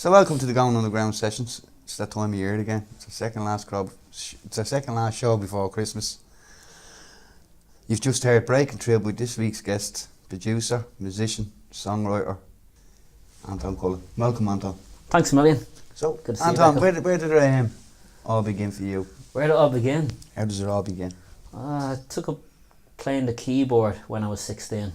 So welcome to the Going Underground sessions. It's that time of year again. It's the second last club. It's our second last show before Christmas. You've just heard Breaking Through with this week's guest, producer, musician, songwriter, Anton Cullen. Welcome, Anton. Thanks a million. So, Good to see Anton, you, where did it all begin for you? Where did it all begin? How does it all begin? I took up playing the keyboard when I was 16.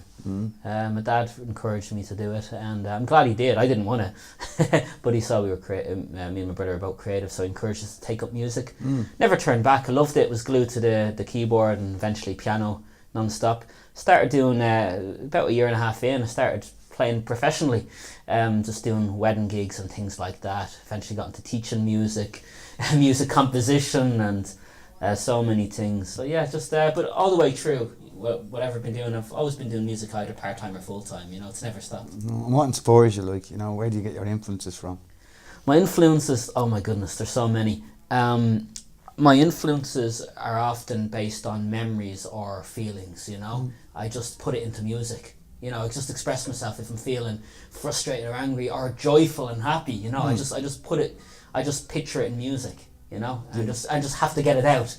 My dad encouraged me to do it, and I'm glad he did. I didn't want to, but he saw we were creative. Me and my brother were both creative, so he encouraged us to take up music. Never turned back. I loved it. Was glued to the keyboard and eventually piano non-stop. Started doing about a year and a half in. I started playing professionally, just doing wedding gigs and things like that. Eventually got into teaching music, music composition, and so many things. So yeah, just but all the way through, whatever I've been doing, I've always been doing music either part-time or full-time, it's never stopped. And what inspires you, where do you get your influences from? My influences, oh my goodness, there's so many. My influences are often based on memories or feelings, I just put it into music. I just express myself if I'm feeling frustrated or angry or joyful and happy, I just put it, I just picture it in music, I just have to get it out.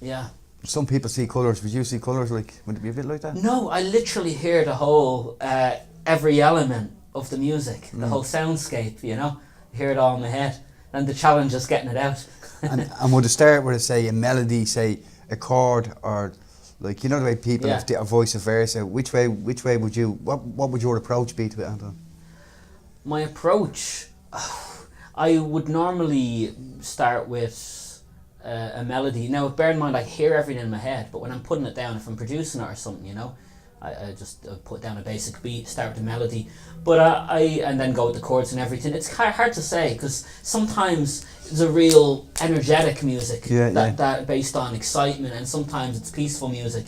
Yeah. Some people see colours. Would you see colours? Would it be a bit like that? No, I literally hear the whole, every element of the music, the whole soundscape, I hear it all in my head. And the challenge is getting it out. and would it start with, say, a melody, say, a chord, or, the way people have a voice versa? Which way would you, what would your approach be to it, Anton? My approach, I would normally start with a melody. Now, bear in mind, I hear everything in my head, but when I'm putting it down, if I'm producing it or something, I just put down a basic beat, start with the melody, but and then go with the chords and everything. It's hard to say, because sometimes it's a real energetic music that based on excitement, and sometimes it's peaceful music,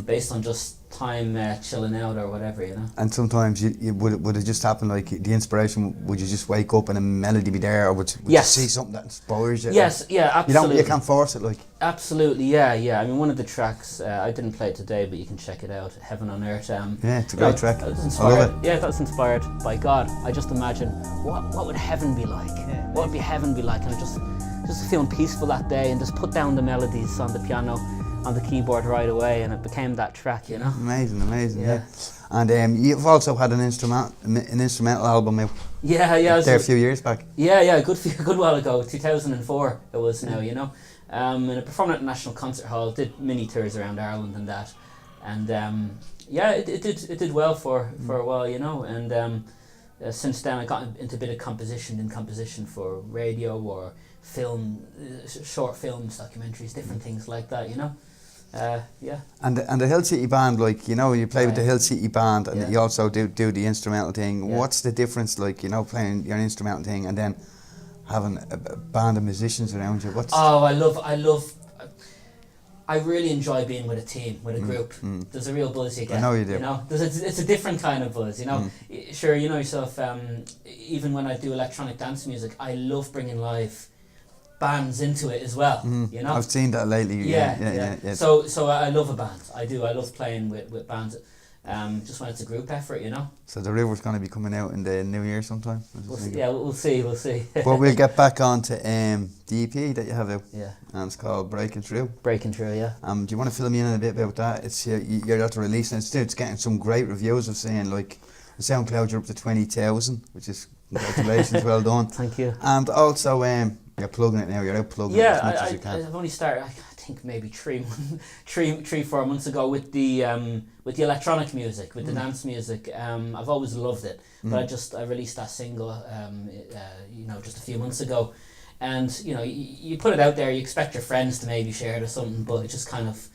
based on just time chilling out or whatever, And sometimes would it just happen, the inspiration, would you just wake up and a melody be there, or would you see something that inspires you? Yes, absolutely. You can't force it, Absolutely, yeah. I mean, one of the tracks, I didn't play it today, but you can check it out, Heaven on Earth. It's a great track. I love it. Yeah, that's inspired by God. I just imagine, what would heaven be like? What would be like? And I just feeling peaceful that day, and just put down the melodies on the piano, on the keyboard right away, and it became that track, Amazing, yeah. And you've also had an instrumental album out. Yeah. There a few years back. Yeah, a good while ago, 2004 it was now, and I performed at the National Concert Hall, did mini tours around Ireland and that, and it did well for a while, and since then I got into a bit of composition for radio or film, short films, documentaries, different things like that, And the Hill City Band, you play with the Hill City Band, and you also do the instrumental thing. Yeah. What's the difference, playing your instrumental thing and then having a band of musicians around you? I really enjoy being with a team, with a group. There's a real buzz you get. I know you do. It's a different kind of buzz. Sure, you know yourself. Even when I do electronic dance music, I love bringing live bands into it as well. I've seen that lately. Yeah. So I love a band. I do. I love playing with bands. Just when it's a group effort, So the River's going to be coming out in the new year sometime. We'll see. But we'll get back on to the EP that you have out. Yeah. And it's called Breaking Through. Breaking Through, yeah. Do you want to fill me in a bit about that? It's you're out to release, and it's getting some great reviews of saying, the SoundCloud, you're up to 20,000, which is congratulations, well done. Thank you. And also you're plugging it now. You're out plugging it as much as you can. I've only started. I think maybe 4 months ago with the electronic music, with the dance music. I've always loved it, but I released that single, just a few months ago, and you put it out there. You expect your friends to maybe share it or something, but it just kind of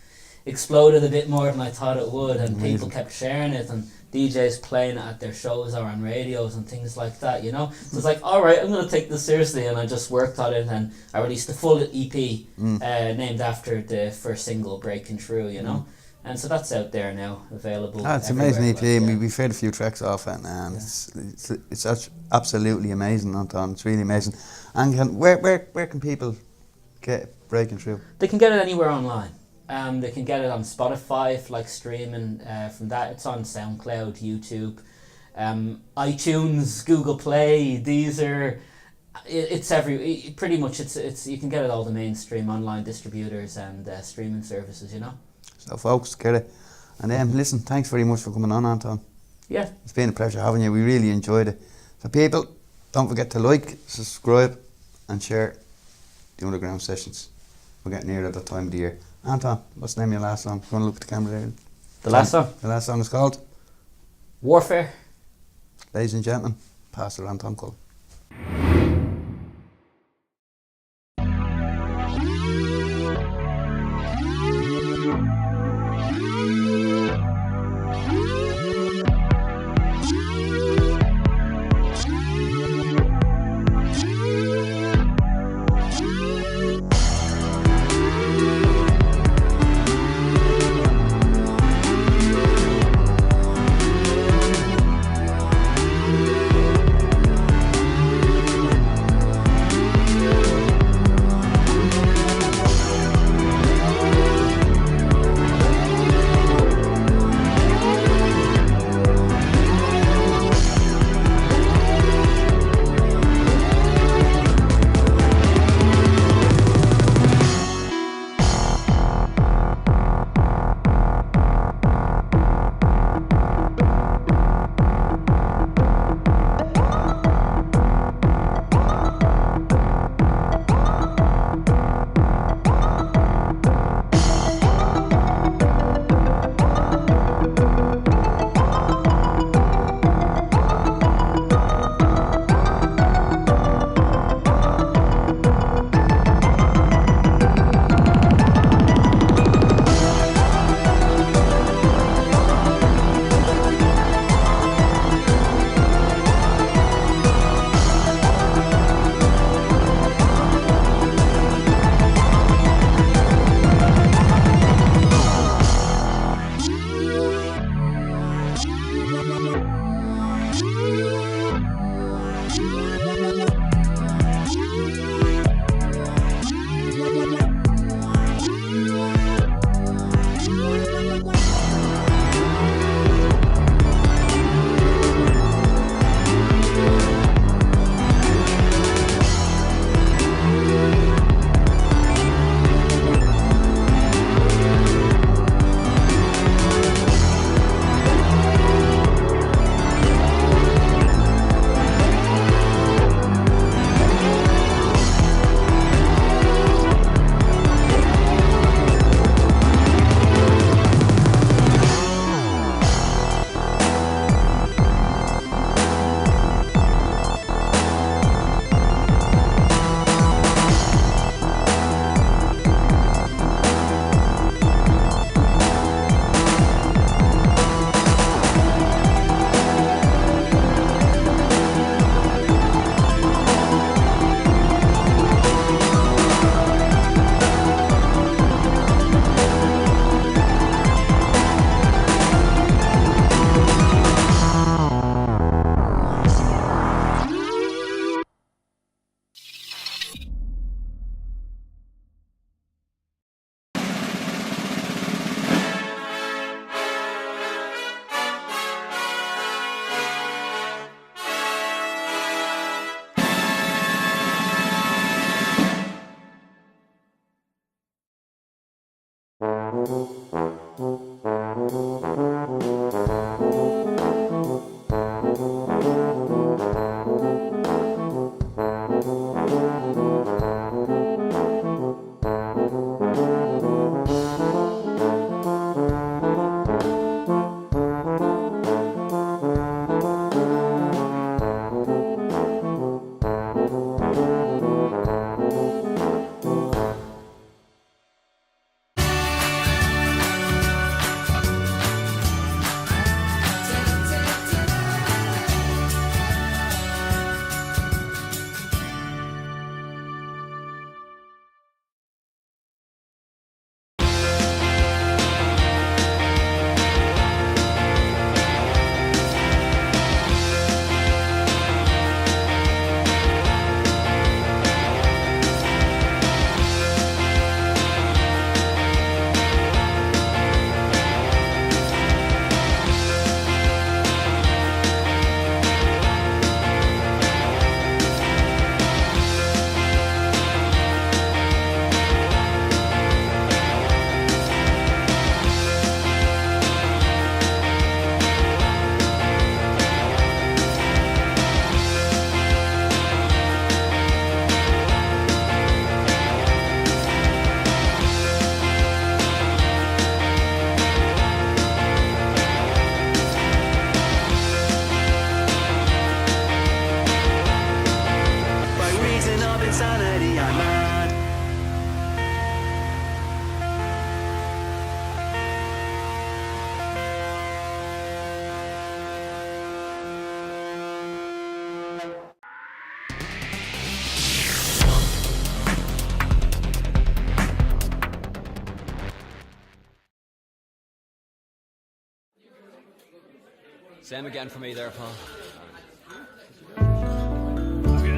exploded a bit more than I thought it would, and people kept sharing it, and DJs playing it at their shows or on radios and things like that, So it's alright, I'm going to take this seriously, and I just worked on it, and I released the full EP named after the first single, Breaking Through, And so that's out there now, available. It's an amazing EP. We've heard a few tracks off it, and it's absolutely amazing, Anton. It's really amazing. And where can people get Breaking Through? They can get it anywhere online. They can get it on Spotify, streaming from that. It's on SoundCloud, YouTube, iTunes, Google Play, Deezer. It's pretty much it's you can get it all the mainstream online distributors and streaming services, you know. So folks, get it. And listen, thanks very much for coming on, Anton. Yeah. It's been a pleasure having you. We really enjoyed it. So people, don't forget to like, subscribe and share the Underground Sessions. We're getting near at that time of the year. Anton, what's the name of your last song? You want to look at the camera there? The last song? The last song is called Warfare. Ladies and gentlemen, Pastor Anton Cullen. Same again for me there, Paul.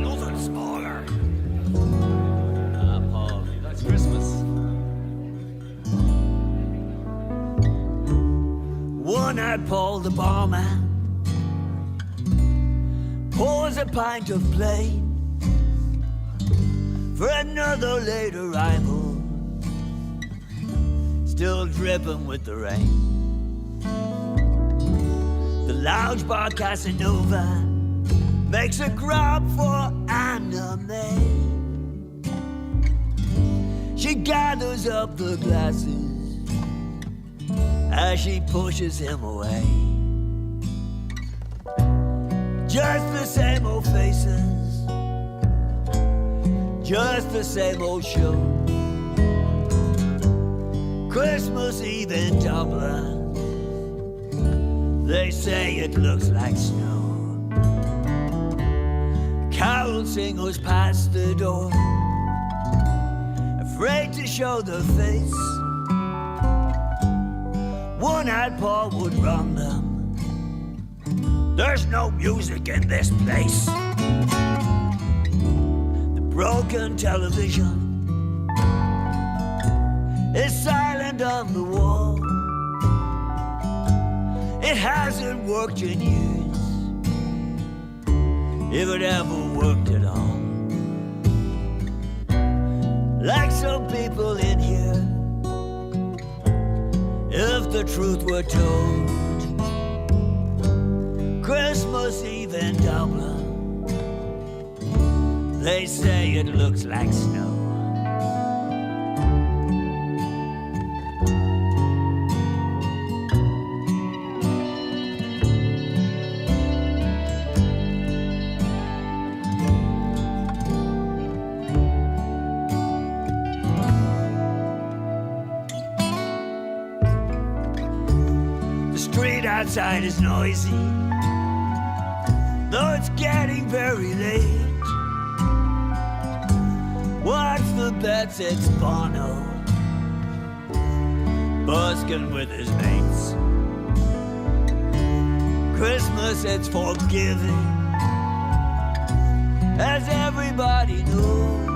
Nothing smaller. Ah, Paul, he likes Christmas. One-eyed Paul the barman pours a pint of plain for another late arrival, still dripping with the rain. The lounge bar Casanova makes a grab for Anna May. She gathers up the glasses as she pushes him away. Just the same old faces, just the same old show. Christmas Eve in Dublin, they say it looks like snow. Carol singers pass the door, afraid to show their face. One-eyed Paul would run them. There's no music in this place. The broken television is silent on the wall. It hasn't worked in years, if it ever worked at all. Like some people in here, if the truth were told, Christmas Eve in Dublin, they say it looks like snow. Outside is noisy, though it's getting very late. What's the bet? It's Bono busking with his mates. Christmas, it's forgiving, as everybody knows.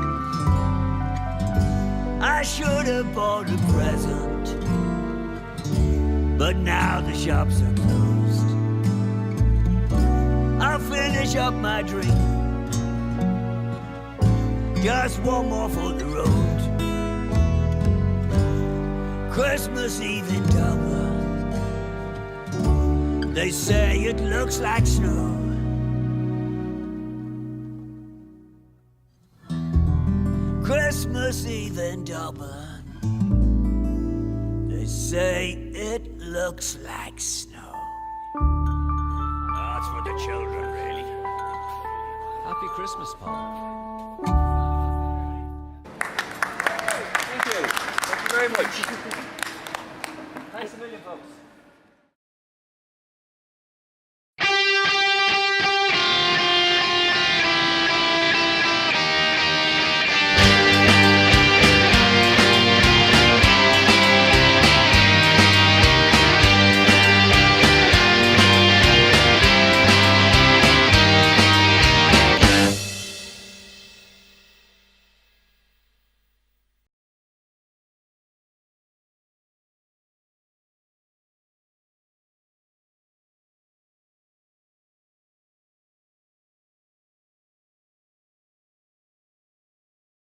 I should have bought a present, but now the shops are closed. I'll finish up my drink, just one more for the road. Christmas Eve in Dublin, they say it looks like snow. Christmas Eve in Dublin, they say it looks like snow. That's for the children, really. Happy Christmas, Paul. Thank you. Thank you very much. Thanks a million, folks.